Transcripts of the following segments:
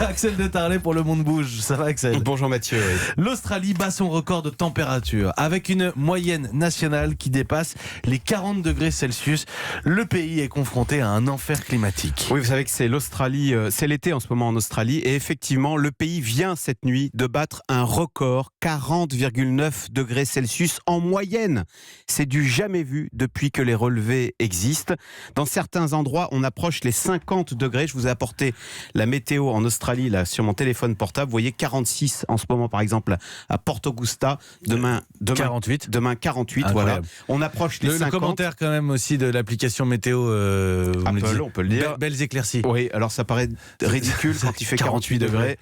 Axel de Tarlet pour Le Monde Bouge. Ça va, Axel? Bonjour Mathieu. L'Australie bat son record de température avec une moyenne nationale qui dépasse les 40 degrés Celsius. Le pays est confronté à un enfer climatique. Oui, vous savez que c'est l'Australie, c'est l'été en ce moment en Australie, et effectivement, le pays vient cette nuit de battre un record, 40,9 degrés Celsius en moyenne. C'est du jamais vu depuis que les relevés existent. Dans certains endroits, on approche les 50 degrés. Je vous ai apporté la météo en Australie là sur mon téléphone portable. Vous voyez 46 en ce moment, par exemple à Port Augusta. Demain 48. Demain 48. Incroyable. Voilà. On approche les 50. Le commentaire quand même aussi de l'application météo. Apple, on peut le dire. Belles éclaircies. Oui, alors ça paraît ridicule quand il fait 48 degrés.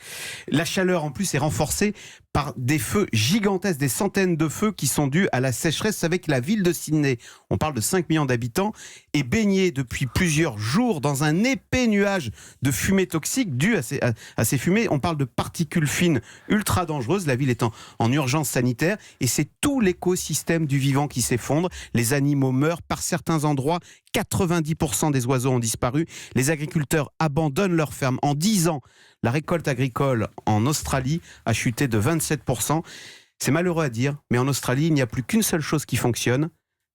La chaleur en plus est renforcée par des feux gigantesques, des centaines de feux qui sont dus à la sécheresse. Vous savez que la ville de Sydney, on parle de 5 millions d'habitants, est baignée depuis plusieurs jours dans un épais nuage de fumée toxique due à ces fumées. On parle de particules fines ultra dangereuses. La ville est en urgence sanitaire et c'est tout l'écosystème du vivant qui s'effondre. Les animaux meurent. Par certains endroits, 90% des oiseaux ont disparu. Les agriculteurs abandonnent leurs fermes. En 10 ans, la récolte agricole en Australie a chuté de 27%. C'est malheureux à dire, mais en Australie, il n'y a plus qu'une seule chose qui fonctionne,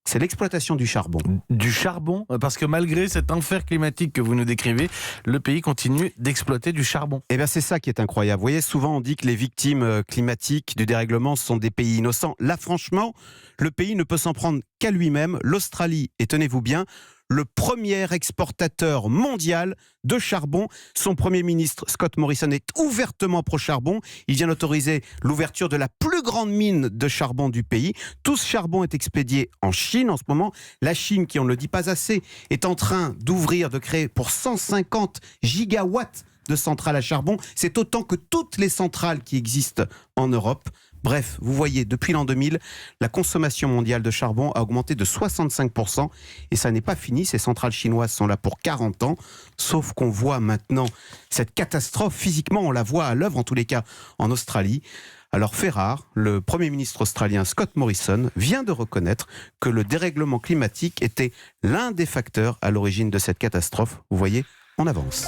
c'est l'exploitation du charbon. Du charbon? Parce que malgré cet enfer climatique que vous nous décrivez, le pays continue d'exploiter du charbon. Eh bien, c'est ça qui est incroyable. Vous voyez, souvent on dit que les victimes climatiques du dérèglement sont des pays innocents. Là, franchement, le pays ne peut s'en prendre qu'à lui-même. L'Australie, et tenez-vous bien, le premier exportateur mondial de charbon. Son Premier ministre, Scott Morrison, est ouvertement pro-charbon. Il vient d'autoriser l'ouverture de la plus grande mine de charbon du pays. Tout ce charbon est expédié en Chine en ce moment. La Chine, qui on ne le dit pas assez, est en train de créer pour 150 gigawatts de centrales à charbon. C'est autant que toutes les centrales qui existent en Europe. Bref, vous voyez, depuis l'an 2000, la consommation mondiale de charbon a augmenté de 65%. Et ça n'est pas fini, ces centrales chinoises sont là pour 40 ans. Sauf qu'on voit maintenant cette catastrophe, physiquement, on la voit à l'œuvre, en tous les cas en Australie. Alors fait rare, le Premier ministre australien Scott Morrison vient de reconnaître que le dérèglement climatique était l'un des facteurs à l'origine de cette catastrophe. Vous voyez, on avance.